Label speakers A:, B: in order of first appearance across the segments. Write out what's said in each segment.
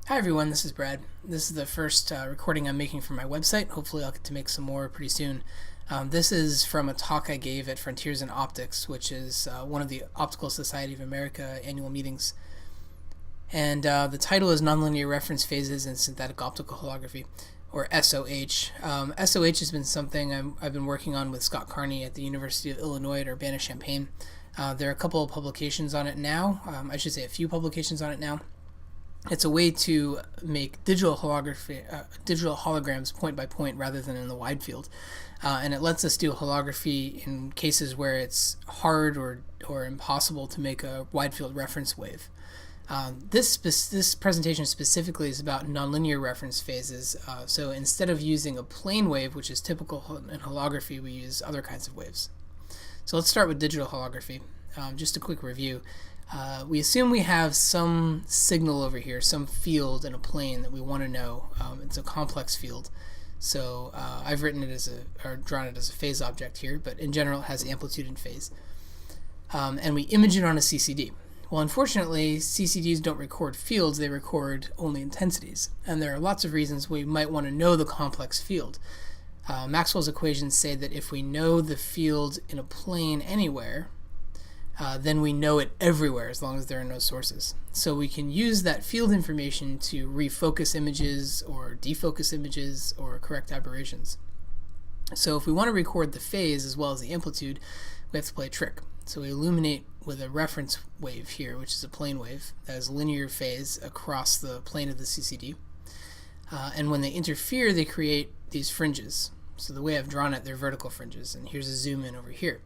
A: Hi everyone, this is Brad. This is the first recording I'm making for my website. Hopefully I'll get to make some more pretty soon. This is from a talk I gave at Frontiers in Optics, which is one of the Optical Society of America annual meetings. And the title is Nonlinear Reference Phases in Synthetic Optical Holography, or SOH. SOH has been something I've been working on with Scott Carney at the University of Illinois at Urbana-Champaign. There are a couple of publications on it now. I should say a few publications on it now. It's a way to make digital holograms point by point rather than in the wide field, and it lets us do holography in cases where it's hard or impossible to make a wide field reference wave. This presentation specifically is about nonlinear reference phases. So instead of using a plane wave, which is typical in holography, we use other kinds of waves. So let's start with digital holography. Just a quick review. We assume we have some signal over here, some field in a plane that we want to know. It's a complex field. So I've written it or drawn it as a phase object here, but in general it has amplitude and phase. And we image it on a CCD. Well, unfortunately, CCDs don't record fields, they record only intensities. And there are lots of reasons we might want to know the complex field. Maxwell's equations say that if we know the field in a plane anywhere, then we know it everywhere as long as there are no sources. So we can use that field information to refocus images or defocus images or correct aberrations. So if we want to record the phase as well as the amplitude, we have to play a trick. So we illuminate with a reference wave here, which is a plane wave that has linear phase across the plane of the CCD. And when they interfere, they create these fringes. So the way I've drawn it, they're vertical fringes. And here's a zoom in over here.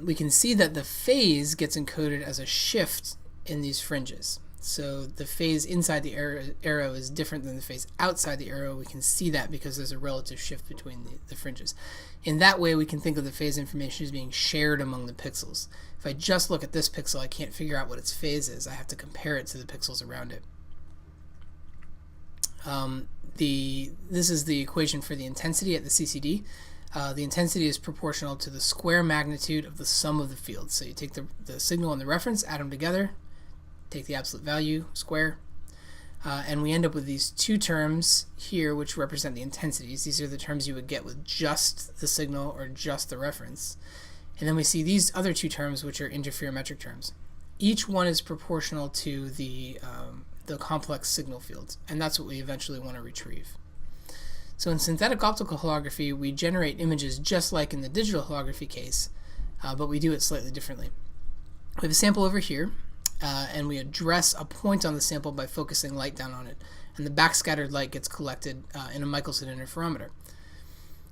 A: We can see that the phase gets encoded as a shift in these fringes. So the phase inside the arrow is different than the phase outside the arrow. We can see that because there's a relative shift between the fringes. In that way, we can think of the phase information as being shared among the pixels. If I just look at this pixel, I can't figure out what its phase is. I have to compare it to the pixels around it. This is the equation for the intensity at the CCD. The intensity is proportional to the square magnitude of the sum of the fields. So you take the signal and the reference, add them together, take the absolute value, square, and we end up with these two terms here which represent the intensities. These are the terms you would get with just the signal or just the reference. And then we see these other two terms which are interferometric terms. Each one is proportional to the complex signal fields, and that's what we eventually want to retrieve. So in synthetic optical holography, we generate images just like in the digital holography case, but we do it slightly differently. We have a sample over here, and we address a point on the sample by focusing light down on it, and the backscattered light gets collected in a Michelson interferometer.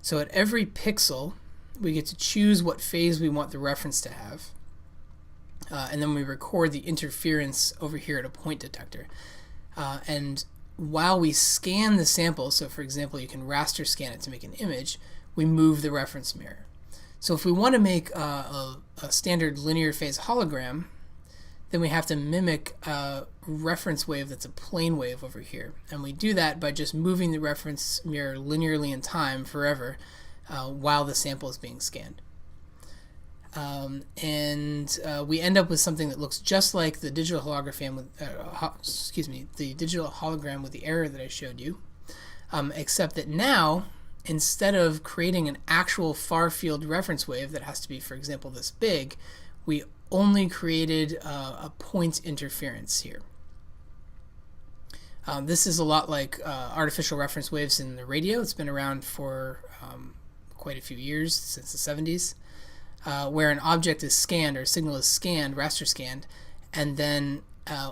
A: So at every pixel, we get to choose what phase we want the reference to have, and then we record the interference over here at a point detector. And while we scan the sample, so for example you can raster scan it to make an image, we move the reference mirror. So if we want to make a standard linear phase hologram, then we have to mimic a reference wave that's a plane wave over here. And we do that by just moving the reference mirror linearly in time forever while the sample is being scanned. We end up with something that looks just like the digital hologram with the digital hologram with the error that I showed you, except that now instead of creating an actual far field reference wave that has to be, for example, this big, we only created a point interference here. This is a lot like artificial reference waves in the radio. It's been around for quite a few years, since the 70s. Where an object is scanned or a signal is scanned, raster scanned, and then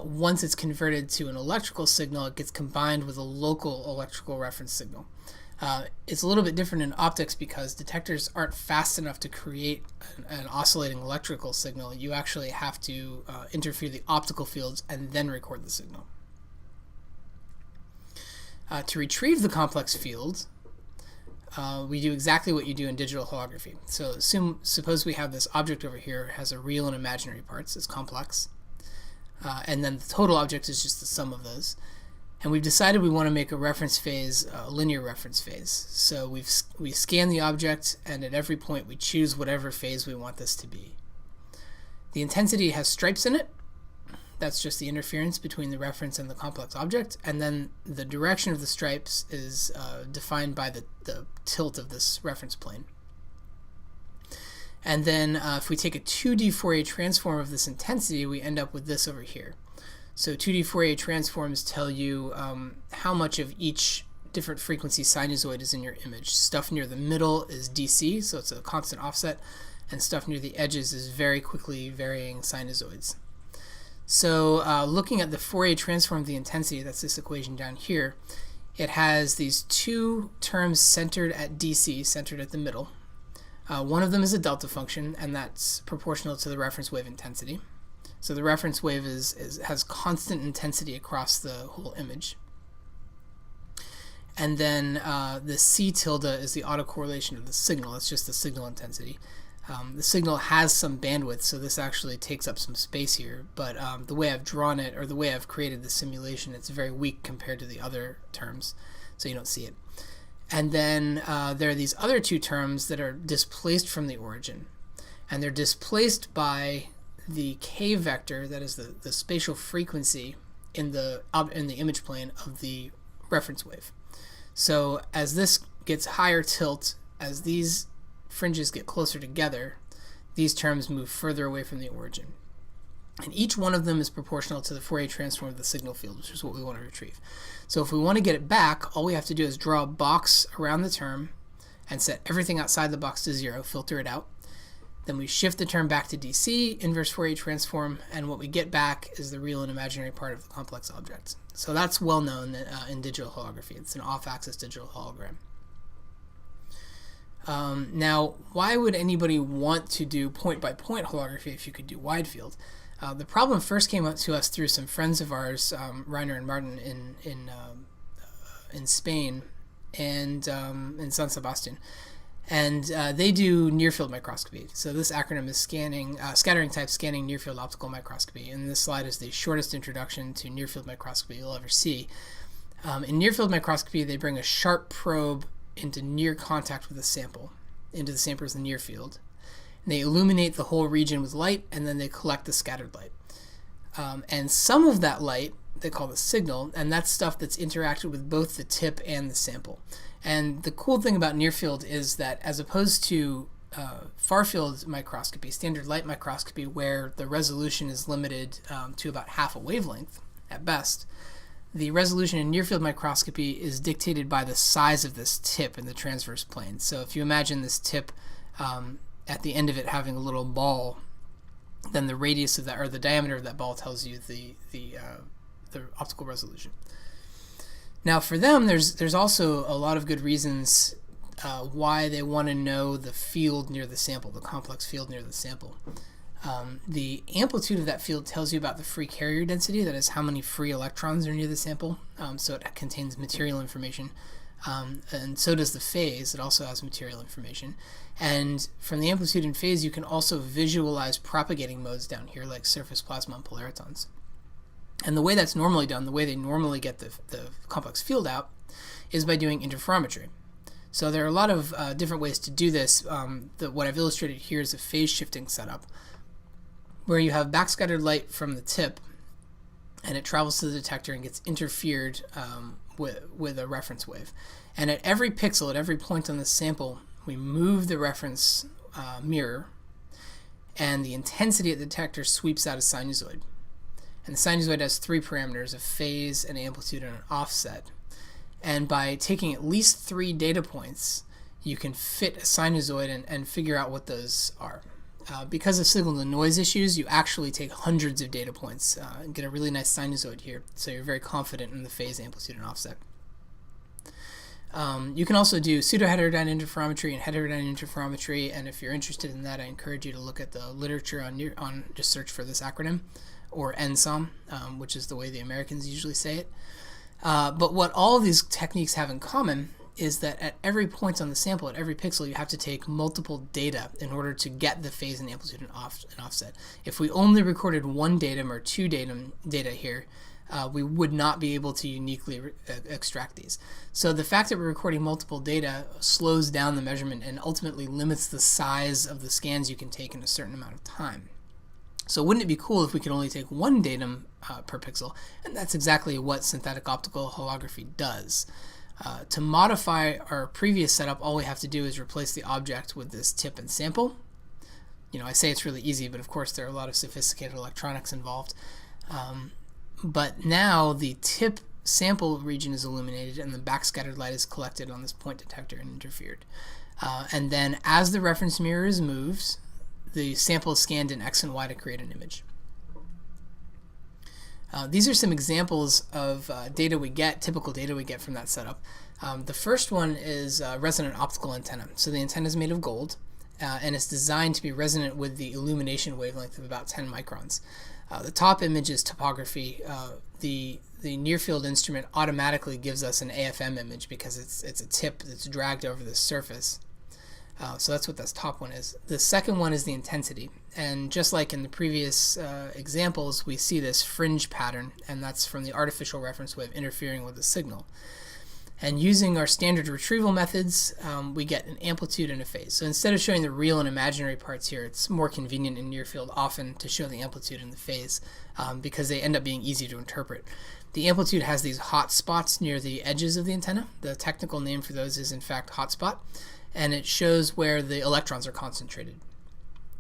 A: once it's converted to an electrical signal, it gets combined with a local electrical reference signal. It's a little bit different in optics because detectors aren't fast enough to create an oscillating electrical signal. You actually have to interfere the optical fields and then record the signal. To retrieve the complex field, we do exactly what you do in digital holography. So suppose we have this object over here, it has a real and imaginary parts, it's complex, and then the total object is just the sum of those. And we've decided we want to make a reference phase, a linear reference phase. So we scan the object, and at every point we choose whatever phase we want this to be. The intensity has stripes in it. That's just the interference between the reference and the complex object. And then the direction of the stripes is defined by the tilt of this reference plane. And then if we take a 2D Fourier transform of this intensity, we end up with this over here. So 2D Fourier transforms tell you how much of each different frequency sinusoid is in your image. Stuff near the middle is DC, so it's a constant offset, and stuff near the edges is very quickly varying sinusoids. So looking at the Fourier transform of the intensity, that's this equation down here, it has these two terms centered at DC, centered at the middle. One of them is a delta function, and that's proportional to the reference wave intensity. So the reference wave has constant intensity across the whole image. And then the C tilde is the autocorrelation of the signal. It's just the signal intensity. The signal has some bandwidth, so this actually takes up some space here, but the way I've drawn it, or the way I've created the simulation, it's very weak compared to the other terms, so you don't see it. And then there are these other two terms that are displaced from the origin, and they're displaced by the k vector, that is the spatial frequency in the image plane of the reference wave. So as this gets higher tilt, as these fringes get closer together, these terms move further away from the origin. And each one of them is proportional to the Fourier transform of the signal field, which is what we want to retrieve. So if we want to get it back, all we have to do is draw a box around the term and set everything outside the box to 0, filter it out. Then we shift the term back to DC, inverse Fourier transform, and what we get back is the real and imaginary part of the complex object. So that's well known in digital holography. It's an off-axis digital hologram. Now, why would anybody want to do point-by-point holography if you could do wide field? The problem first came up to us through some friends of ours, Reiner and Martin in Spain and in San Sebastian. And they do near-field microscopy. So this acronym is scattering type scanning near-field optical microscopy. And this slide is the shortest introduction to near-field microscopy you'll ever see. In near-field microscopy, they bring a sharp probe into near contact with a sample, into the sample's near field. And they illuminate the whole region with light, and then they collect the scattered light. And some of that light they call the signal, and that's stuff that's interacted with both the tip and the sample. And the cool thing about near field is that as opposed to far field microscopy, standard light microscopy, where the resolution is limited to about half a wavelength at best, the resolution in near field microscopy is dictated by the size of this tip in the transverse plane. So if you imagine this tip at the end of it having a little ball, then the radius of that, or the diameter of that ball, tells you the optical resolution. Now for them, there's also a lot of good reasons why they want to know the field near the sample, the complex field near the sample. The amplitude of that field tells you about the free carrier density, that is how many free electrons are near the sample, so it contains material information. And so does the phase, it also has material information. And from the amplitude and phase, you can also visualize propagating modes down here, like surface plasma and polaritons. And the way that's normally done, the way they normally get the complex field out, is by doing interferometry. So there are a lot of different ways to do this. What I've illustrated here is a phase shifting setup, where you have backscattered light from the tip, and it travels to the detector and gets interfered with a reference wave. And at every pixel, at every point on the sample, we move the reference mirror, and the intensity at the detector sweeps out a sinusoid. And the sinusoid has three parameters: a phase, an amplitude, and an offset. And by taking at least 3 data points, you can fit a sinusoid and figure out what those are. Because of signal-to-noise issues, you actually take hundreds of data points and get a really nice sinusoid here, so you're very confident in the phase, amplitude, and offset. You can also do pseudo-heterodyne interferometry and heterodyne interferometry, and if you're interested in that, I encourage you to look at the literature on just search for this acronym, or NSOM, which is the way the Americans usually say it. But what all of these techniques have in common is that at every point on the sample, at every pixel, you have to take multiple data in order to get the phase and amplitude and offset. If we only recorded 1 datum or 2 data here, we would not be able to uniquely extract these. So the fact that we're recording multiple data slows down the measurement and ultimately limits the size of the scans you can take in a certain amount of time. So wouldn't it be cool if we could only take one datum per pixel? And that's exactly what synthetic optical holography does. To modify our previous setup, all we have to do is replace the object with this tip and sample. I say it's really easy, but of course there are a lot of sophisticated electronics involved. But now the tip sample region is illuminated and the backscattered light is collected on this point detector and interfered. And then as the reference mirror is moved, the sample is scanned in X and Y to create an image. These are some examples of typical data we get from that setup. The first one is resonant optical antenna. So the antenna is made of gold, and it's designed to be resonant with the illumination wavelength of about 10 microns. The top image is topography. The near field instrument automatically gives us an AFM image because it's a tip that's dragged over the surface. So that's what this top one is. The second one is the intensity. And just like in the previous examples, we see this fringe pattern, and that's from the artificial reference wave interfering with the signal. And using our standard retrieval methods, we get an amplitude and a phase. So instead of showing the real and imaginary parts here, it's more convenient in near field often to show the amplitude and the phase because they end up being easy to interpret. The amplitude has these hot spots near the edges of the antenna. The technical name for those is in fact hotspot, and it shows where the electrons are concentrated.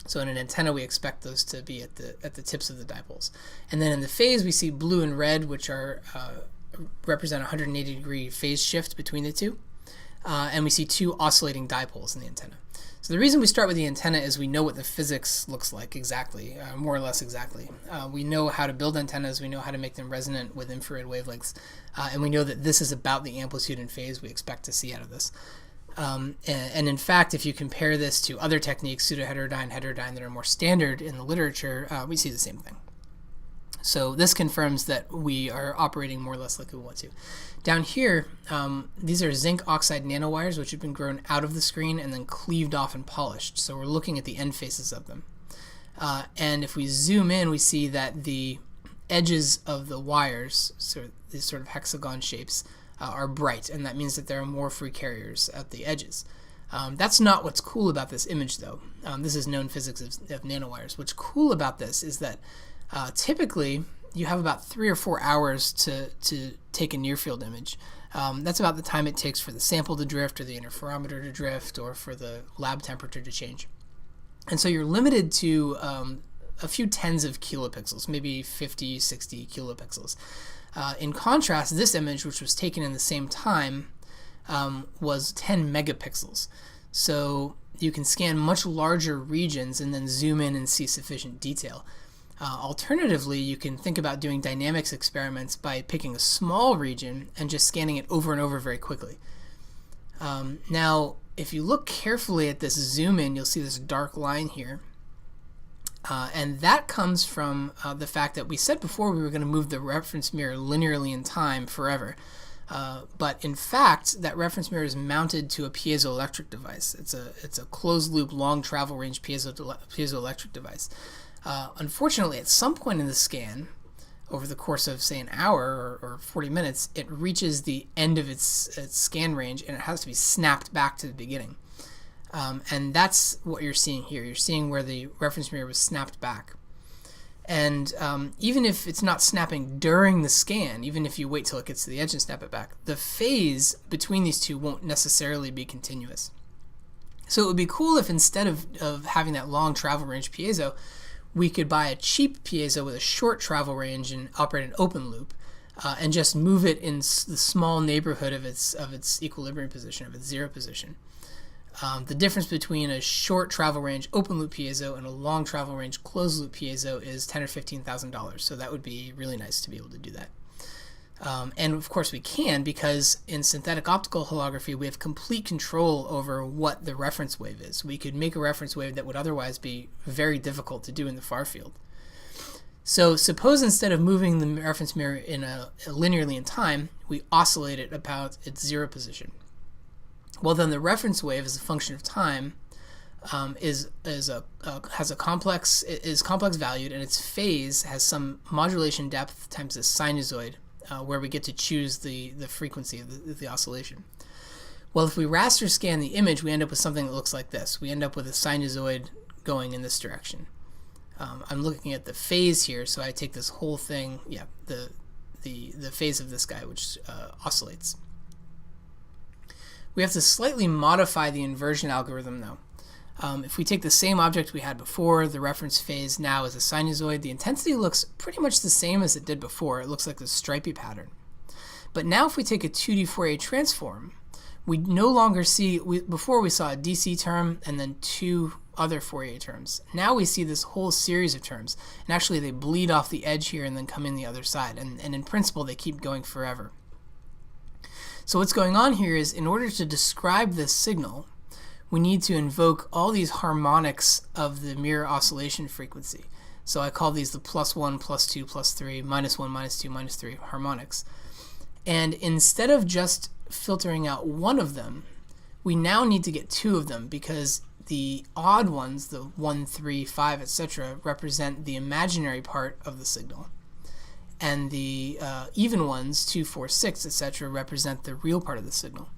A: So in an antenna, we expect those to be at the tips of the dipoles. And then in the phase, we see blue and red, which are represent a 180-degree phase shift between the two. And we see two oscillating dipoles in the antenna. So the reason we start with the antenna is we know what the physics looks like exactly, more or less exactly. We know how to build antennas, we know how to make them resonant with infrared wavelengths, and we know that this is about the amplitude and phase we expect to see out of this. And in fact, if you compare this to other techniques, pseudoheterodyne, heterodyne, that are more standard in the literature, we see the same thing. So this confirms that we are operating more or less like we want to. Down here, these are zinc oxide nanowires, which have been grown out of the screen and then cleaved off and polished. So we're looking at the end faces of them. And if we zoom in, we see that the edges of the wires, these sort of hexagon shapes, are bright, and that means that there are more free carriers at the edges. That's not what's cool about this image, though. This is known physics of nanowires. What's cool about this is that typically you have about 3 or 4 hours to take a near-field image. That's about the time it takes for the sample to drift, or the interferometer to drift, or for the lab temperature to change. And so you're limited to a few tens of kilopixels, maybe 50, 60 kilopixels. In contrast, this image, which was taken in the same time, was 10 megapixels. So you can scan much larger regions and then zoom in and see sufficient detail. Alternatively, you can think about doing dynamics experiments by picking a small region and just scanning it over and over very quickly. Now, if you look carefully at this zoom in, you'll see this dark line here. And that comes from the fact that we said before we were going to move the reference mirror linearly in time forever. But in fact, that reference mirror is mounted to a piezoelectric device. It's a closed-loop, long travel range piezoelectric device. Unfortunately, at some point in the scan, over the course of, say, an hour or 40 minutes, it reaches the end of its scan range, and it has to be snapped back to the beginning. And that's what you're seeing here. You're seeing where the reference mirror was snapped back. And even if it's not snapping during the scan, even if you wait till it gets to the edge and snap it back, the phase between these two won't necessarily be continuous. So it would be cool if instead of having that long travel range piezo, we could buy a cheap piezo with a short travel range and operate an open loop, and just move it in the small neighborhood of its equilibrium position, of its zero position. The difference between a short travel range open loop piezo and a long travel range closed loop piezo is $10,000 or $15,000. So that would be really nice to be able to do that. And of course we can, because in synthetic optical holography we have complete control over what the reference wave is. We could make a reference wave that would otherwise be very difficult to do in the far field. So suppose instead of moving the reference mirror in linearly in time, we oscillate it about its zero position. Well, then the reference wave, as a function of time, is complex valued, and its phase has some modulation depth times a sinusoid, where we get to choose the frequency of the oscillation. Well, if we raster scan the image, we end up with something that looks like this. We end up with a sinusoid going in this direction. I'm looking at the phase here, so I take this whole thing, yeah, the phase of this guy, which oscillates. We have to slightly modify the inversion algorithm, though. If we take the same object we had before, the reference phase now is a sinusoid, the intensity looks pretty much the same as it did before. It looks like this stripy pattern. But now if we take a 2D Fourier transform, we no longer see, before we saw a DC term and then two other Fourier terms. Now we see this whole series of terms, and actually they bleed off the edge here and then come in the other side, and in principle they keep going forever. So what's going on here is, in order to describe this signal, we need to invoke all these harmonics of the mirror oscillation frequency. So I call these the +1, +2, +3, -1, -2, -3 harmonics. And instead of just filtering out one of them, we now need to get two of them, because the odd ones, the 1, 3, 5, etc., represent the imaginary part of the signal. And the even ones, 2, 4, 6, etc., represent the real part of the signal.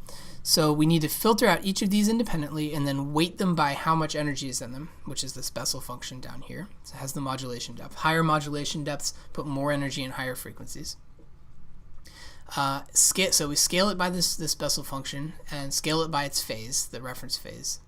A: So we need to filter out each of these independently and then weight them by how much energy is in them, which is this Bessel function down here. So it has the modulation depth. Higher modulation depths put more energy in higher frequencies. So we scale it by this Bessel function and scale it by its phase, the reference phase,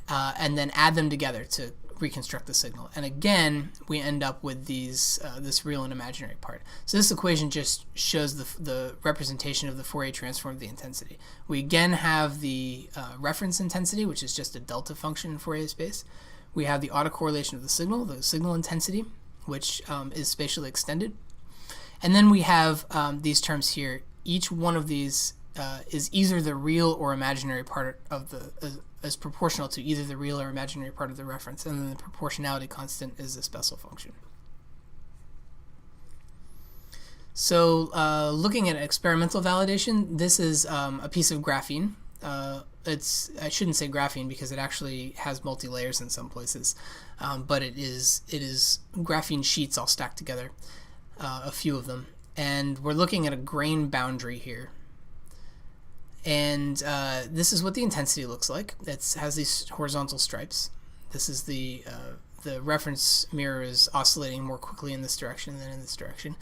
A: and then add them together to reconstruct the signal. And again, we end up with these this real and imaginary part. So this equation just shows the representation of the Fourier transform of the intensity. We again have the reference intensity, which is just a delta function in Fourier space. We have the autocorrelation of the signal intensity, which is spatially extended. And then we have these terms here. Each one of these is either the real or imaginary part of the is proportional to either the real or imaginary part of the reference, and then the proportionality constant is this Bessel function. So looking at experimental validation, this is a piece of graphene. I shouldn't say graphene because it actually has multi-layers in some places, but it is graphene sheets all stacked together, a few of them, and we're looking at a grain boundary here. And this is what the intensity looks like. It has these horizontal stripes. This is the reference mirror is oscillating more quickly in this direction than in this direction.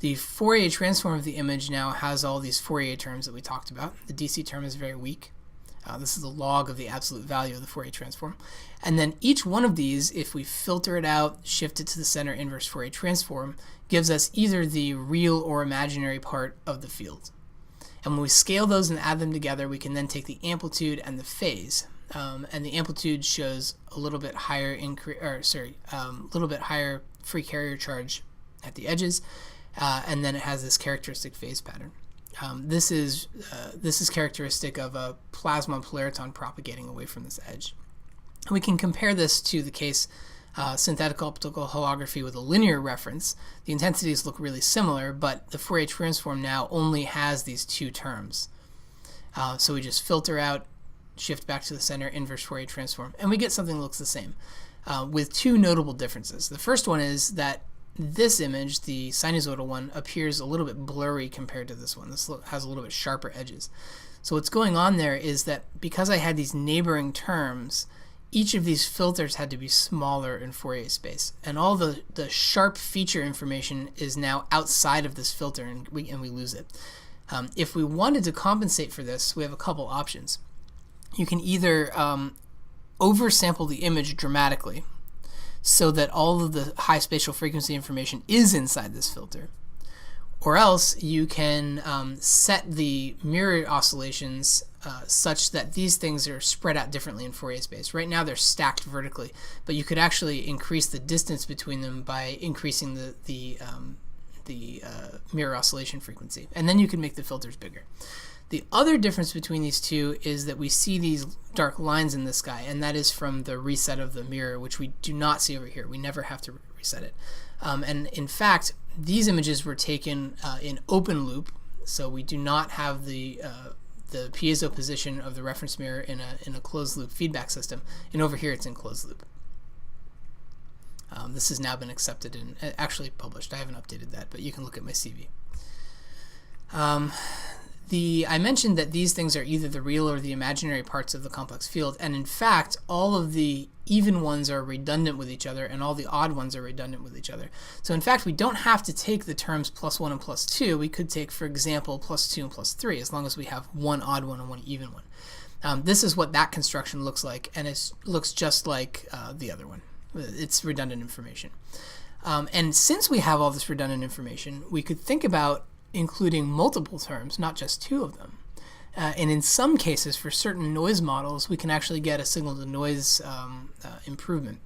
A: The Fourier transform of the image now has all these Fourier terms that we talked about. The DC term is very weak. This is the log of the absolute value of the Fourier transform. And then each one of these, if we filter it out, shift it to the center inverse Fourier transform, gives us either the real or imaginary part of the field. And when we scale those and add them together, we can then take the amplitude and the phase. And the amplitude shows a little bit higher little bit higher free carrier charge at the edges, and then it has this characteristic phase pattern. This is characteristic of a plasma polariton propagating away from this edge. And we can compare this to the case synthetic optical holography with a linear reference. The intensities look really similar, but the Fourier transform now only has these two terms. So we just filter out, shift back to the center, inverse Fourier transform, and we get something that looks the same, with two notable differences. The first one is that this image, the sinusoidal one, appears a little bit blurry compared to this one. This has a little bit sharper edges. So what's going on there is that because I had these neighboring terms, each of these filters had to be smaller in Fourier space, and all the sharp feature information is now outside of this filter, and we lose it. If we wanted to compensate for this, we have a couple options. You can either oversample the image dramatically so that all of the high spatial frequency information is inside this filter, or else you can set the mirror oscillations such that these things are spread out differently in Fourier space. Right now they're stacked vertically, but you could actually increase the distance between them by increasing the mirror oscillation frequency, and then you can make the filters bigger. The other difference between these two is that we see these dark lines in the sky, and that is from the reset of the mirror, which we do not see over here. We never have to reset it. And in fact, these images were taken in open loop, so we do not have the piezo position of the reference mirror in a closed loop feedback system, and over here it's in closed loop. This has now been accepted and actually published. I haven't updated that, but you can look at my CV. I mentioned that these things are either the real or the imaginary parts of the complex field, and in fact, all of the even ones are redundant with each other and all the odd ones are redundant with each other. So in fact, we don't have to take the terms +1 and +2. We could take, for example, +2 and +3, as long as we have one odd one and one even one. This is what that construction looks like, and it looks just like the other one. It's redundant information. And since we have all this redundant information, we could think about including multiple terms, not just two of them. And in some cases, for certain noise models, we can actually get a signal-to-noise improvement.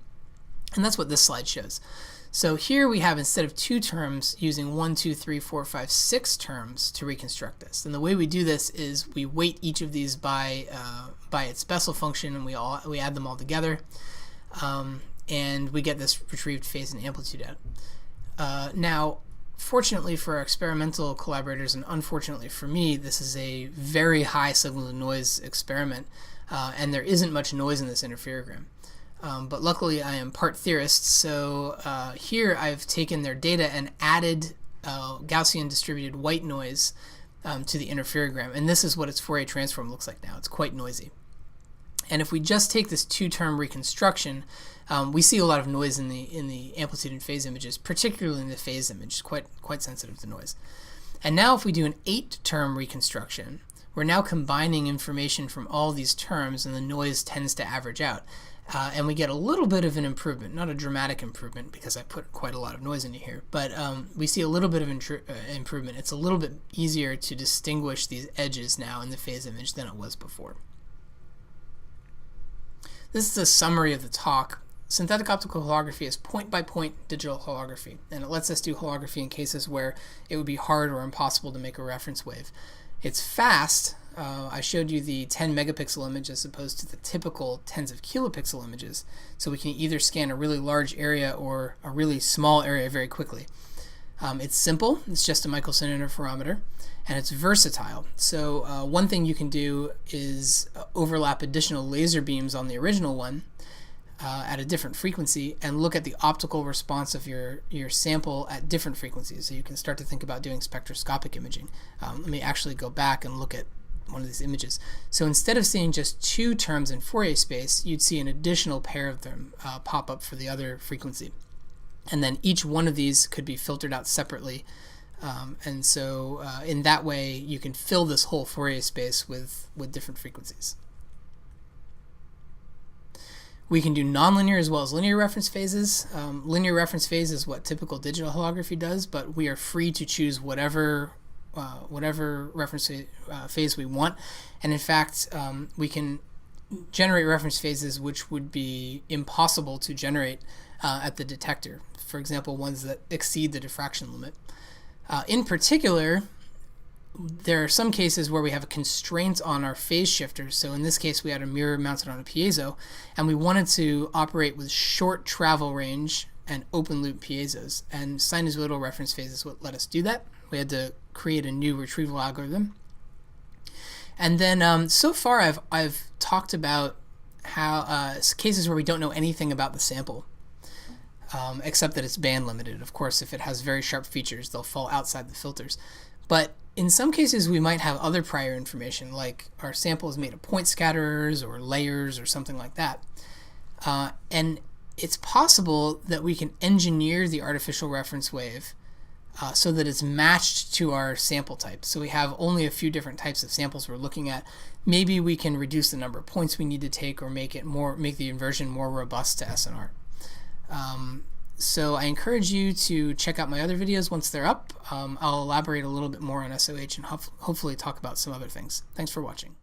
A: And that's what this slide shows. So here we have, instead of two terms, using 1, 2, 3, 4, 5, 6 terms to reconstruct this. And the way we do this is we weight each of these by its Bessel function, and we add them all together, and we get this retrieved phase and amplitude out. Now, fortunately for our experimental collaborators, and unfortunately for me, this is a very high signal-to-noise experiment, and there isn't much noise in this interferogram. But luckily I am part theorist, so here I've taken their data and added Gaussian distributed white noise to the interferogram, and this is what its Fourier transform looks like now. It's quite noisy. And if we just take this two-term reconstruction, we see a lot of noise in the amplitude and phase images, particularly in the phase image, quite sensitive to noise. And now if we do an 8-term reconstruction, we're now combining information from all these terms, and the noise tends to average out. And we get a little bit of an improvement, not a dramatic improvement because I put quite a lot of noise into here, but we see a little bit of improvement. It's a little bit easier to distinguish these edges now in the phase image than it was before. This is a summary of the talk. Synthetic optical holography is point-by-point digital holography, and it lets us do holography in cases where it would be hard or impossible to make a reference wave. It's fast. I showed you the 10 megapixel image as opposed to the typical tens of kilopixel images, so we can either scan a really large area or a really small area very quickly. It's simple. It's just a Michelson interferometer, and it's versatile. So one thing you can do is overlap additional laser beams on the original one at a different frequency and look at the optical response of your sample at different frequencies. So you can start to think about doing spectroscopic imaging. Let me actually go back and look at one of these images. So instead of seeing just two terms in Fourier space, you'd see an additional pair of them pop up for the other frequency. And then each one of these could be filtered out separately. And so in that way, you can fill this whole Fourier space with different frequencies. We can do nonlinear as well as linear reference phases. Linear reference phase is what typical digital holography does, but we are free to choose whatever reference phase we want. And in fact, we can generate reference phases which would be impossible to generate at the detector. For example, ones that exceed the diffraction limit. In particular, there are some cases where we have a constraint on our phase shifters. So in this case, we had a mirror mounted on a piezo, and we wanted to operate with short travel range and open loop piezos. And sinusoidal reference phases would let us do that. We had to create a new retrieval algorithm. And then so far I've talked about how cases where we don't know anything about the sample, except that it's band limited. Of course, if it has very sharp features, they'll fall outside the filters. But in some cases, we might have other prior information, like our sample is made of point scatterers or layers or something like that. And it's possible that we can engineer the artificial reference wave so that it's matched to our sample type. So we have only a few different types of samples we're looking at. Maybe we can reduce the number of points we need to take, or make the inversion more robust to SNR. So I encourage you to check out my other videos once they're up. I'll elaborate a little bit more on SOH and hopefully talk about some other things. Thanks for watching.